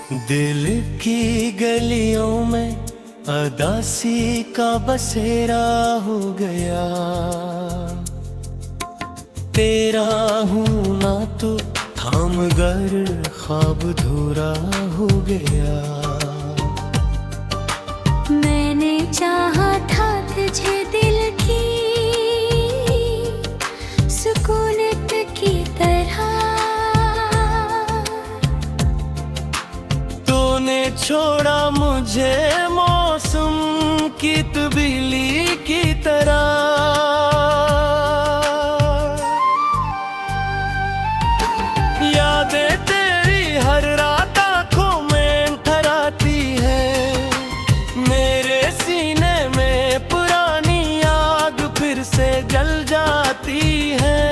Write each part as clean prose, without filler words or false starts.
दिल की गलियों में अदासी का बसेरा हो गया। तेरा हूँ ना तो थाम गर ख्वाब धूरा हो गया। मैंने चाहा था तुझे दिल की सुकून की तरह, तूने छोड़ा मुझे मौसम की तब्दीली की तरह। यादें तेरी हर रात आँखों में ठहराती है। मेरे सीने में पुरानी आग फिर से जल जाती है।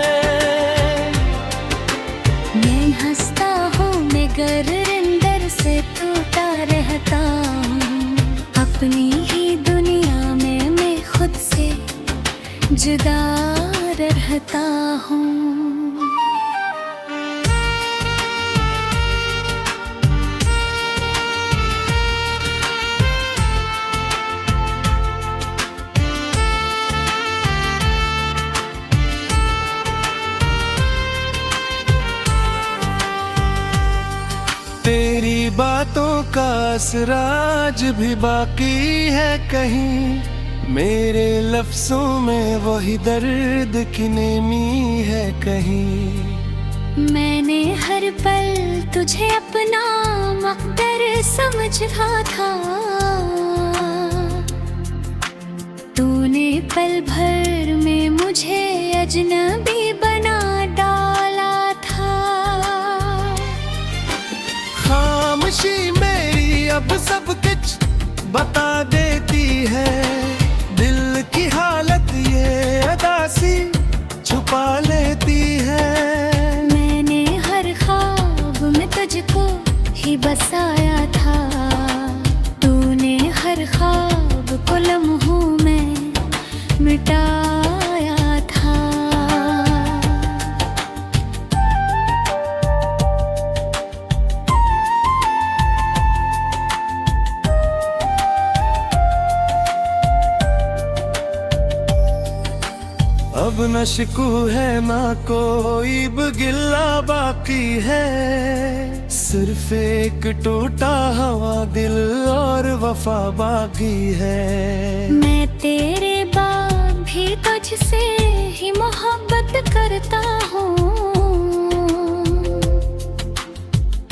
मैं हंसता हूँ मगर अंदर से टूटा रहता हूँ। अपनी ही दुनिया में मैं खुद से जुदा रहता हूँ। तेरी बातों का असराज भी बाकी है कहीं। मेरे लफ्जों में वही दर्द की नेमी है कहीं। मैंने हर पल तुझे अपना मकदर समझा था। तूने पल भर में मुझे अजनबी बना डाला था। खामोशी मेरी अब सब कुछ बता देती है। दिल की हालत ये अदासी छुपा लेती है। मैंने हर ख्वाब में तुझको ही बसाया था। तूने हर ख्वाब को लम्हों में मिटाया था। अब न शिकू है ना कोई गिला बाकी है। सिर्फ एक टूटा हवा दिल और वफा बाकी है। मैं तेरे बाद भी तुझसे ही मोहब्बत करता हूँ।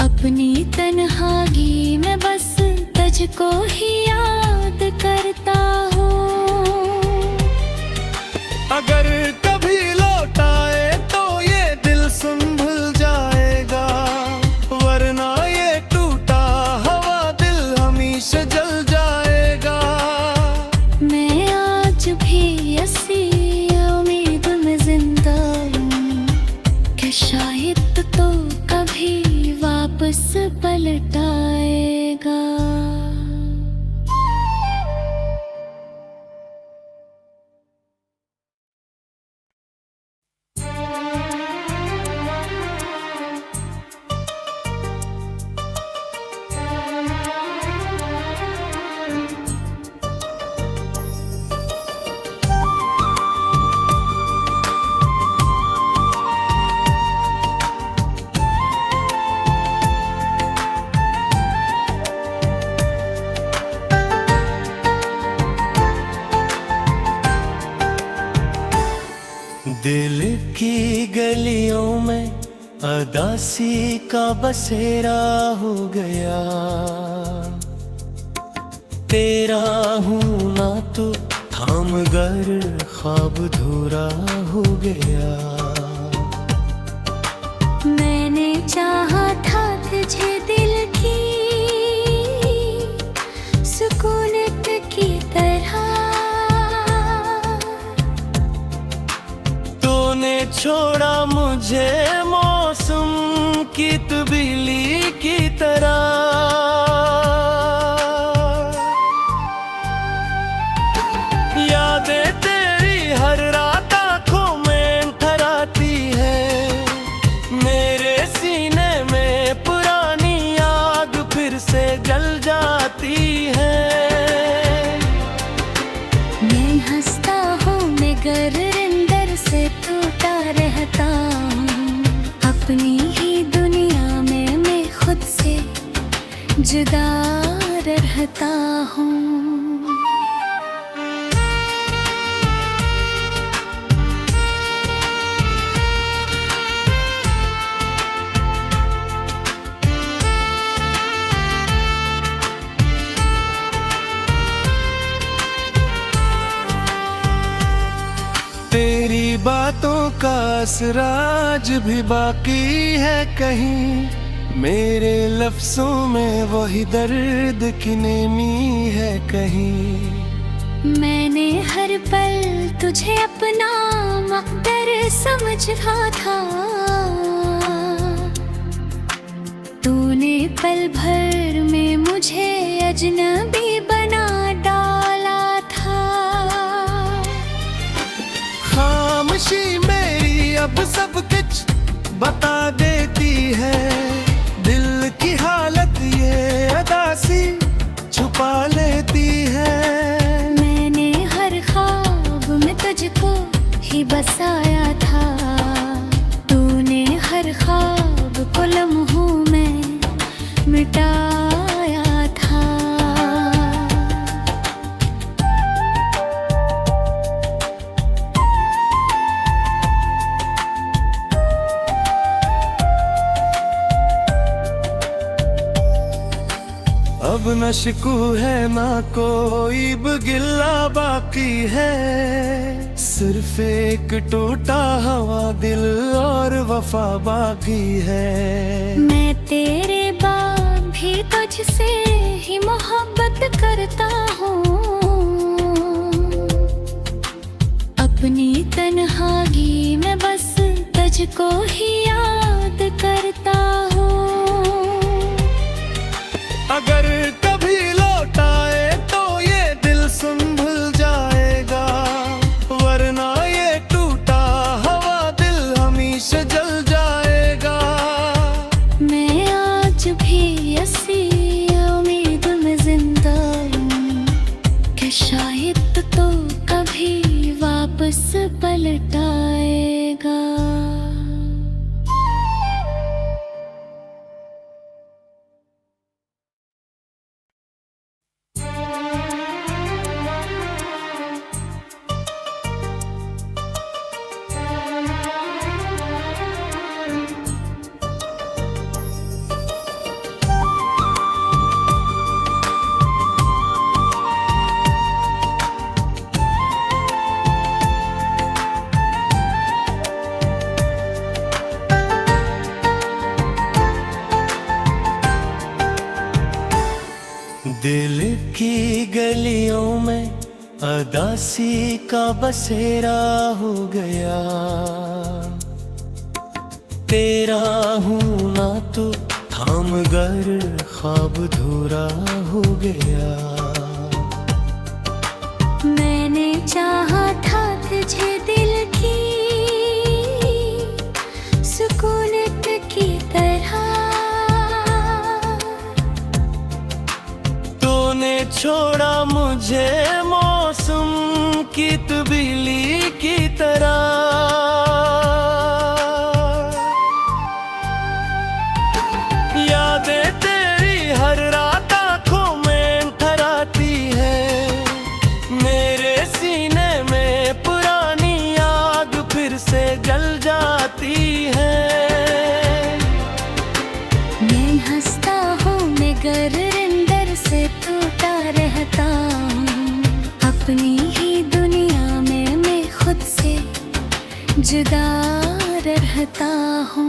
अपनी तन्हाई में बस तुझको ही याद करता हूँ। अगर कभी लौट आए तो ये दिल संभल जाएगा। वरना ये टूटा हवा दिल हमेशा जल जाएगा। मैं आज भी ऐसी उम्मीद में जिंदा हूँ कि शायद तो कभी वापस पलट आएगा। दिल की गलियों में अदासी का बसेरा हो गया। तेरा हूँ ना तो थाम गर ख्वाब धूरा हो गया। मैंने चाहा था तुझे दिल की सुकून की तरह। तूने छोड़ा मुझे मौसम की तब्दीली की तरह। यादें तेरी हर रात आँखों में ठहराती है। मेरे सीने में पुरानी जाती है। मैं हंसता हूँ मगर अंदर से टूटा रहता हूँ। अपनी ही दुनिया में मैं खुद से जुदा रहता हूँ। तेरी बातों का असराज भी बाकी है कहीं, मेरे लफ्जों में वही दर्द की नेमी है कहीं। मैंने हर पल तुझे अपना मकदर समझा था, तूने पल भर में मुझे अजनबी बना डाला था। खामोशी मेरी अब सब कुछ बता देती है, दिल की हालत ये अदासी छुपा लेती है। मैंने हर ख्वाब में तुझको ही बसाया था, तूने हर ख्वाब को लम्हों में मिटाया था। अब न शिकू है ना कोई गिला बाकी है, सिर्फ एक टूटा हुआ दिल और वफा बाकी है। मैं तेरे बाद भी तुझसे ही मोहब्बत करता हूँ, अपनी तन्हाई में बस तुझको ही याद करता हूँ। अगर कभी लौट आए तो ये दिल संभल जाएगा, वरना ये टूटा हुआ दिल हमेशा जल जाएगा। मैं आज भी ऐसी उम्मीद में जिंदा हूँ कि शायद तो कभी वापस पलट आएगा। दिल की गलियों में अदासी का बसेरा हो गया, तेरा हूँ ना तो थाम गर ख्वाब धूरा हो गया। मैंने चाहा था तुझे दिल की सुकून की तरह, तूने छोड़ा मुझे मौसम की तब्दीली की तरह। यादें तेरी हर रात आँखों में ठहराती है, मेरे सीने में पुरानी आग फिर से जल जाती है। मैं हंसता हूँ मगर अंदर से टूटा रहता हूँ। अपनी ही दुनिया में मैं खुद से जुदा रहता हूँ।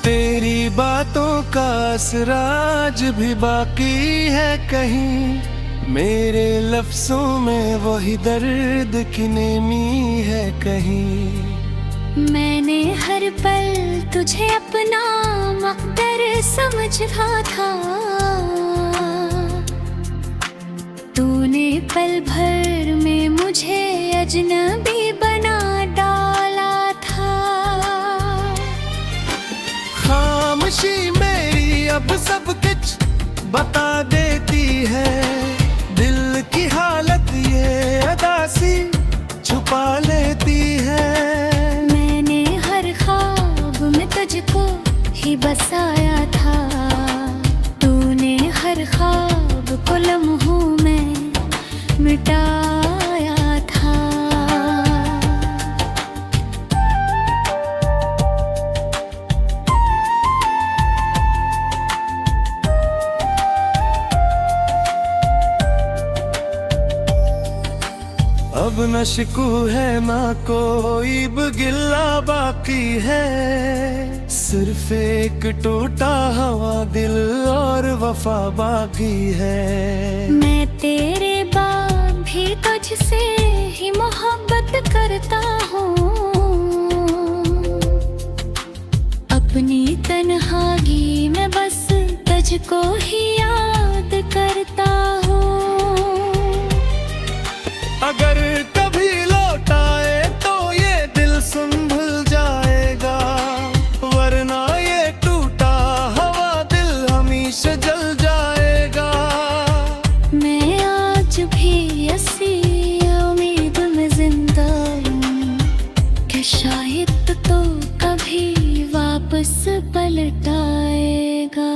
तेरी बातों का असराज भी बाकी है कहीं, मेरे लफ्जों में वही दर्द की नेमी है कहीं। मैंने हर पल तुझे अपना मकदर समझ रहा था। तूने पल भर में मुझे अजनबी बना डाला था। खामोशी मेरी अब सब कुछ बता देती है, दिल की हालत ये अदासी छुपा लेती है। मैंने हर ख्वाब में तुझको ही बसाया था। तूने हर ख्वाब को लम्हों में मिटाया था। अब न शिकू है ना कोई गिला बाकी है, सिर्फ एक टूटा हुआ दिल और वफा बाकी है। मैं तेरे बाद भी तुझसे ही मोहब्बत करता हूँ। अपनी तन्हाई में बस तुझको ही याद करता हूँ। अगर कभी लौट आए तो ये दिल संभल जाएगा, वरना ये टूटा हुआ दिल हमेशा जल जाएगा। मैं आज भी ऐसी उम्मीद में जिंदा हूँ कि शायद तो कभी वापस पलट आएगा।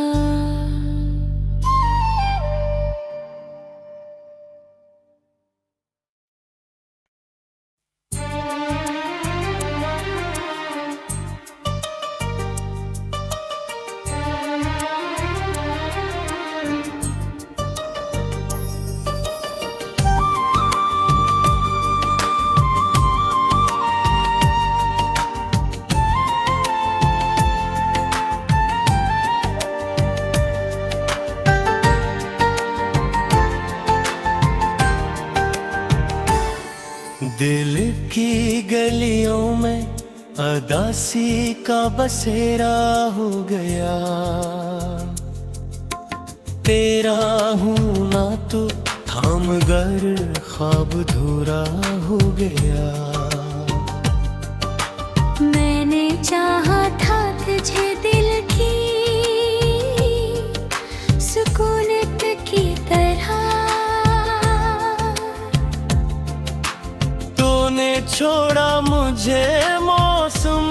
दिल की गलियों में अदासी का बसेरा हो गया। तेरा हूँ ना तो थाम गर ख्वाब धूरा हो गया। मैंने चाहा था तुझे दिल की सुकून की तरह। तूने छोड़ा मुझे मौसम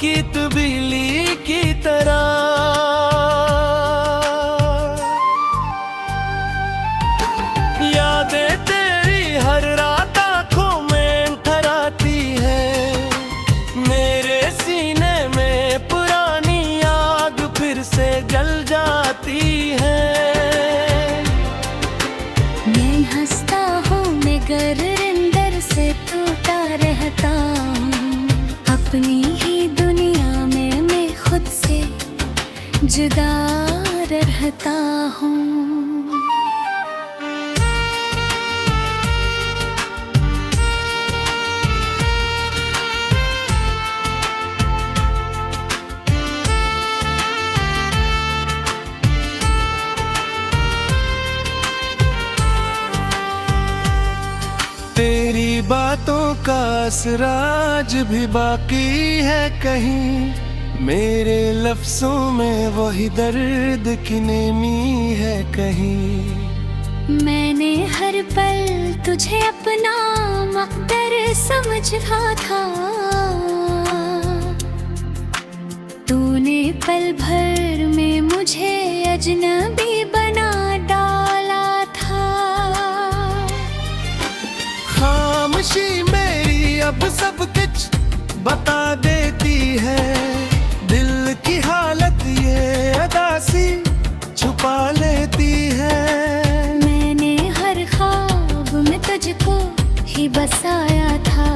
की तब्दीली की तरह। यादें तेरी हर रात आँखों में ठहराती है, मेरे सीने में पुरानी आग फिर से जल जाती है। मैं हंसता हूँ मगर अंदर से टूटा रहता हूँ। अपनी ही दुनिया में मैं खुद से जुदा रहता हूँ। तेरी बातों का असराज भी बाकी है कहीं, मेरे लफ्जों में वही दर्द की नेमी है कहीं। मैंने हर पल तुझे अपना मकदर समझ रहा था। तूने पल भर में मुझे अजनबी बना डाला था। खामोशी मेरी अब सब कुछ बता देती है, दिल की हालत ये अदासी छुपा लेती है। मैंने हर ख्वाब में तुझको ही बसाया था।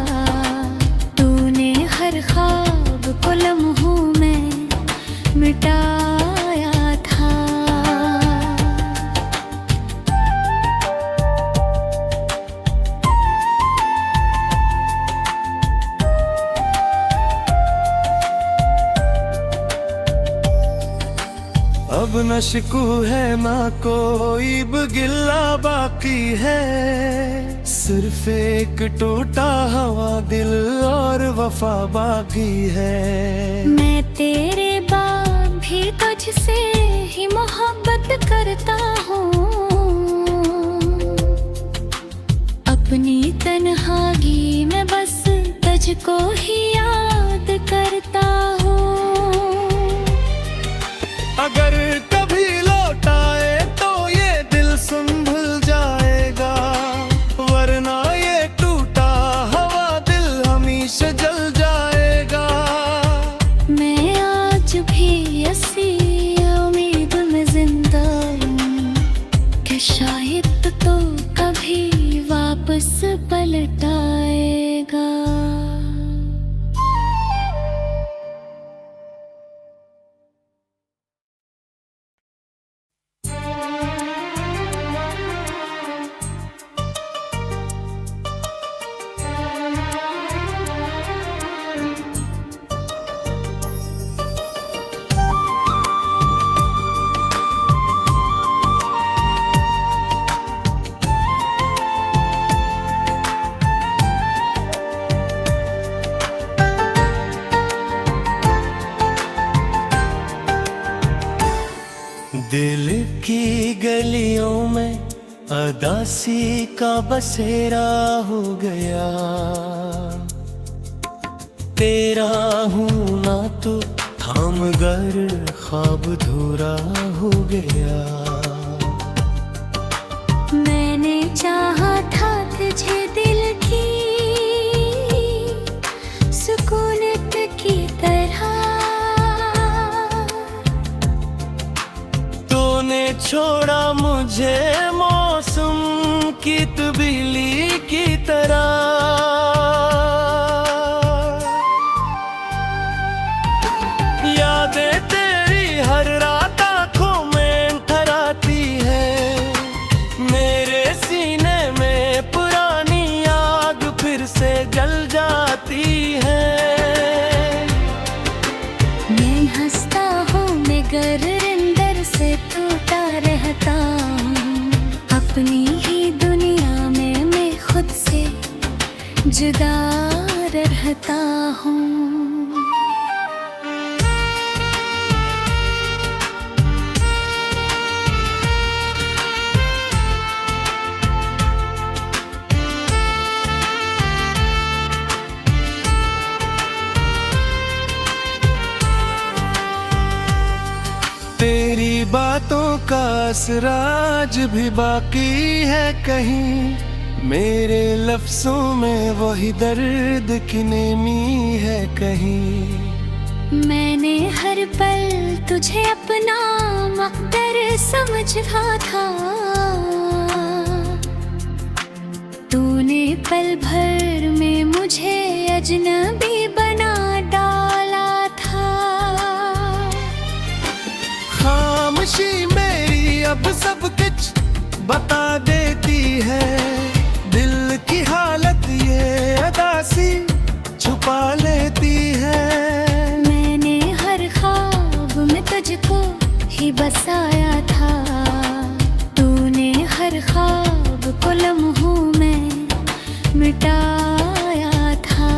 तूने हर ख्वाब को लम्हों में मिटाया था। अब न शिकू है ना कोई गिल्ला बाकी है, सिर्फ एक टूटा हुआ दिल और वफा बाकी है। मैं तेरे बाद भी तुझसे ही मोहब्बत करता हूँ, अपनी तन्हाई में बस तुझको ही याद करता हूँ। अगर कभी लौट आए तो ये दिल संभल जाएगा, वरना ये टूटा हुआ दिल हमेशा जल जाएगा। मैं आज भी ऐसी उम्मीद में जिंदा हूँ कि शायद तो कभी वापस पलट आएगा। दिल की गलियों में अदासी का बसेरा हो गया, तेरा हूँ ना तो थाम गर ख्वाब धूरा हो गया। मैंने चाहा था तुझे दिल की सुकूनत की तरह, तूने छोड़ा मुझे मौसम की तब्दीली की तरह। यादें तेरी हर रात आँखों में ठहराती है, मेरे सीने में पुरानी आग फिर से जल जाती है। मैं हंसता हूँ मगर अंदर से टूटा रहता हूँ, अपनी ही दुनिया में मैं खुद से जुदा रहता हूँ। तेरी बातों का असराज भी बाकी है कहीं, मेरे लफ्जों में वही दर्द की नेमी है कहीं। मैंने हर पल तुझे अपना मकदर समझा था, तूने पल भर में मुझे अजनबी बना डाला था। खामोशी मेरी अब सब कुछ बता देती है, दिल की हालत ये अदासी छुपा लेती है। मैंने हर ख्वाब में तुझको ही बसाया था, तूने हर ख्वाब को लम्हों में मिटाया था।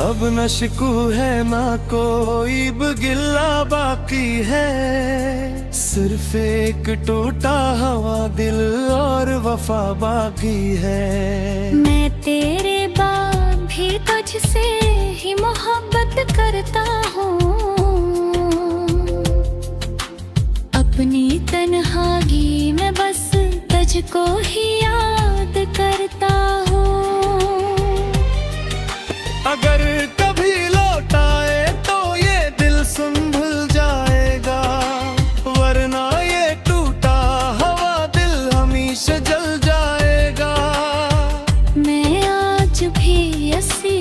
अब न शिकू है ना कोई गिल्ला बाकी है, सिर्फ एक टूटा हुआ दिल और वफा बाकी है। मैं तेरे बाद भी तुझसे ही मोहब्बत करता हूँ, अपनी तन्हाई में बस तुझको ही याद करता हूँ। अगर कभी लौट आए तो ये दिल संभल जाएगा, वरना ये टूटा हुआ दिल हमेशा जल जाएगा। मैं आज भी ऐसी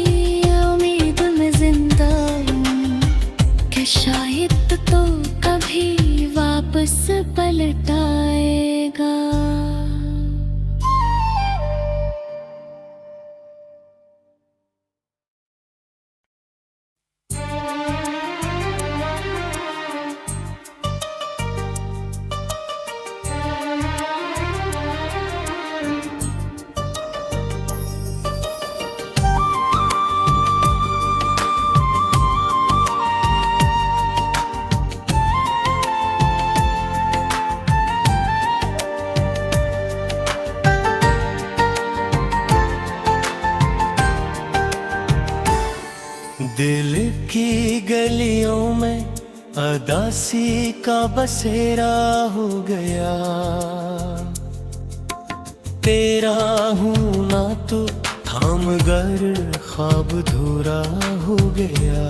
उम्मीद में जिंदा हूँ कि शायद तो कभी वापस वापस पलटाएगा। दिल की गलियों में अदासी का बसेरा हो गया। तेरा हूँ ना तो थाम गर ख्वाब धूरा हो गया।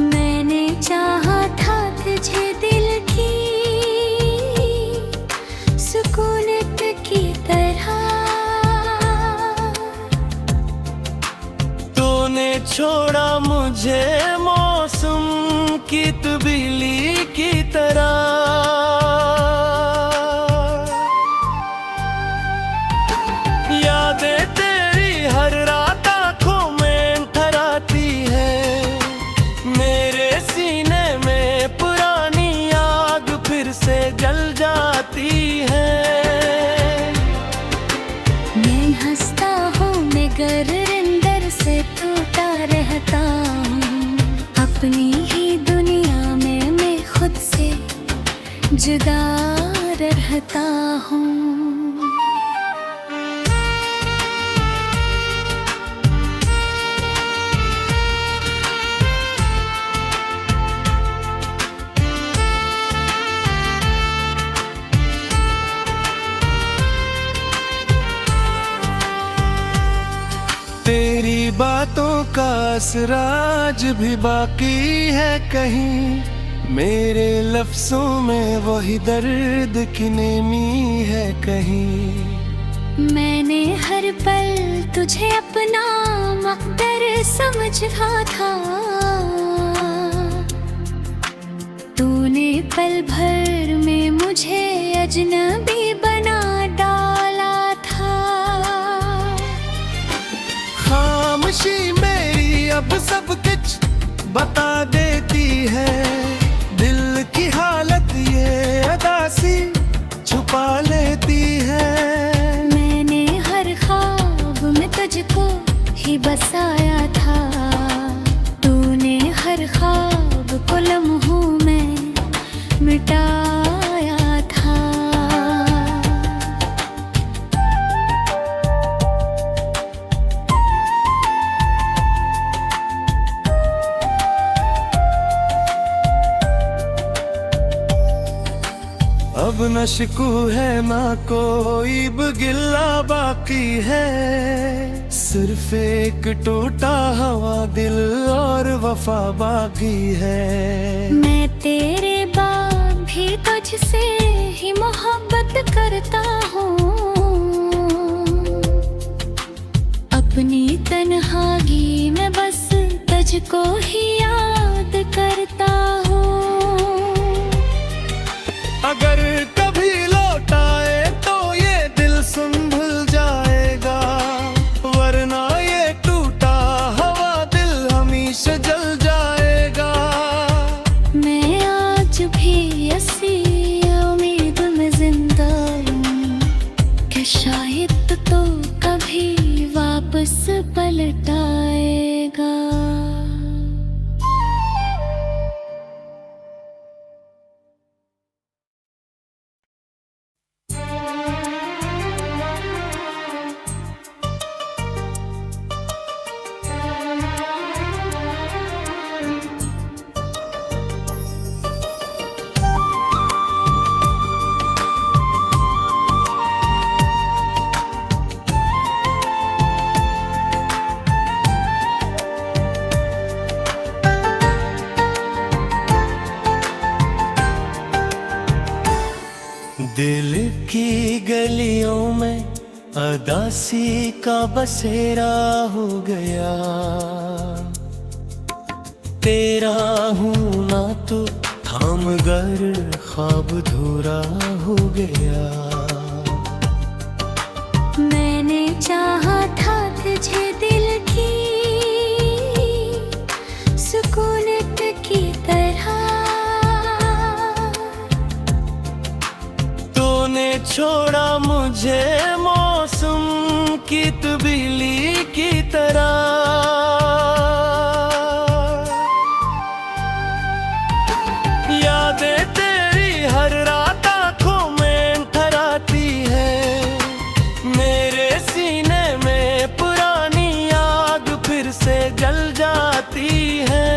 मैंने चाहा था तुझे दिल की सुकूनत की तरह, तूने छोड़ा मुझे मौसम की तब्दीली की तरह। यादें तेरी हर रात आँखों में ठहराती है। मेरे सीने में पुरानी आग फिर से जल जाती है। मैं हंसता हूँ मगर अंदर से टूटा रहता हूँ। अपनी ही दुनिया में मैं खुद से जुदा रहता हूँ। तेरी बातों का असराज भी बाकी है कहीं। मेरे लफ्जों में वही दर्द की नेमी है कहीं। मैंने हर पल तुझे अपना मकदर समझा था। तूने पल भर में मुझे अजनबी बना डाला था। खामोशी मेरी अब सब कुछ बता देती है। दिल की हालत ये अदासी छुपा लेती है। मैंने हर ख्वाब में तुझको ही बसाया था। तूने हर ख्वाब को लम्हों में मिटाया था। अब न शिकू है ना कोई गिला बाकी है। सिर्फ एक टूटा हुआ दिल और वफा बाकी है। मैं तेरे बाद भी तुझसे ही मोहब्बत करता हूँ। अपनी तन्हाई में बस तुझको ही याद करता हूँ। अगर कभी लौट आए तो ये दिल संभल जाएगा। वरना ये टूटा हुआ दिल हमेशा जल जाएगा। मैं आज भी ऐसी उम्मीद में जिंदा हूँ कि शायद तो कभी वापस पलट आएगा। दिल की गलियों में अदासी का बसेरा हो गया। तेरा हूँ ना तो थाम मगर ख्वाब धूरा हो गया। मैंने चाहा था तुझे दिल की सुकून की तरह, तूने छोड़ा मुझे मौसम की तब्दीली की तरह। यादें तेरी हर रात आँखों में ठहराती है, मेरे सीने में पुरानी आग फिर से जल जाती है।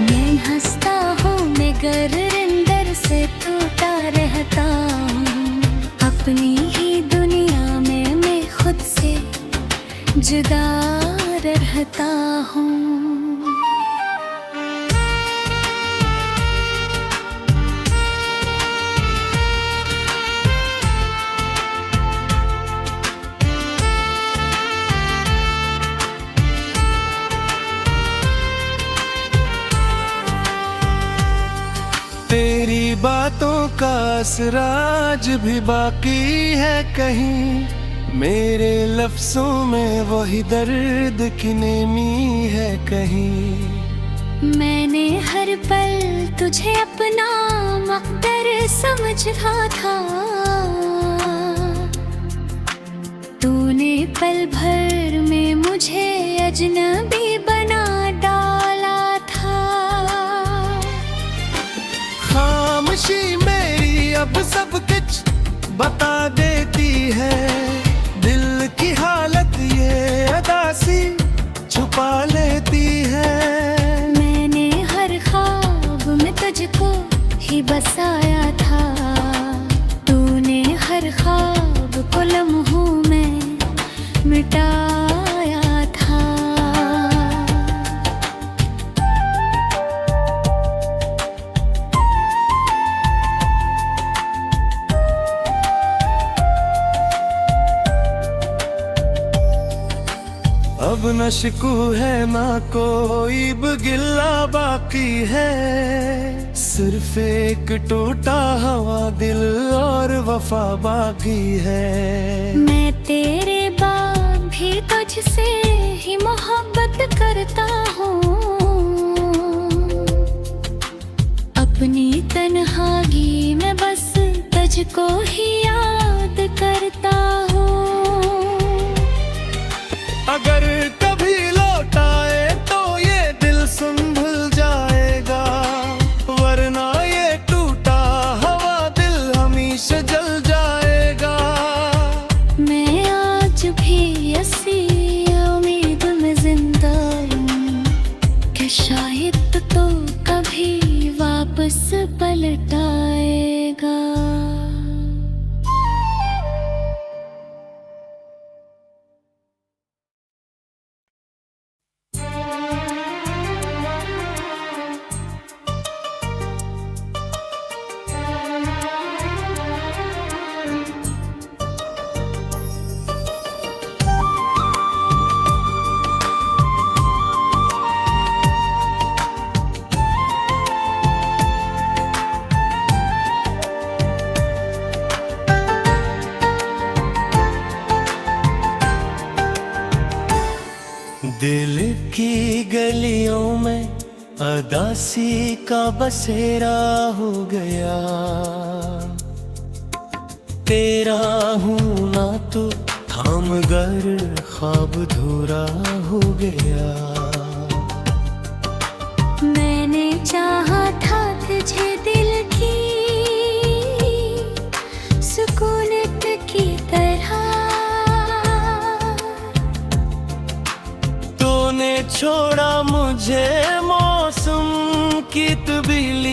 मैं हंसता हूँ मगर अंदर से टूटा रहता हूँ, अपनी ही दुनिया में मैं खुद से जुदा रहता हूँ। तेरी बातों का असर आज भी बाकी है कहीं, मेरे लफ्जों में वही दर्द की नेमी है कहीं। मैंने हर पल तुझे अपना मकदर समझा था, तूने पल भर में मुझे अजनबी बना डाला था। खामोशी मेरी अब सब कुछ बता देती है, दिल की हालत ये अदासी छुपा लेती है। मैंने हर ख्वाब में तुझको ही बसाया था, तूने हर ख्वाब को लम्हों में मिटाया था। अब न शिकू है ना कोई गिला बाकी है, सिर्फ एक टूटा हुआ दिल और वफा बाकी है। मैं तेरे बाद भी तुझसे ही मोहब्बत करता हूँ, अपनी तन्हाई में बस तुझको ही याद करता हूँ। अगर कभी लौट आए तो ये दिल संभल जाएगा, वरना ये टूटा हुआ दिल हमेशा जल जाएगा। मैं आज भी ऐसी उम्मीद में जिंदा हूँ कि शायद तो कभी वापस पलट आएगा। दिल की गलियों में अदासी का बसेरा हो गया, तेरा हूँ ना तो थाम गर ख्वाब धूरा हो गया। मैंने चाहा था तुझे दिल की सुकून की तरह, तूने छोड़ा मुझे मौसम की तब्दीली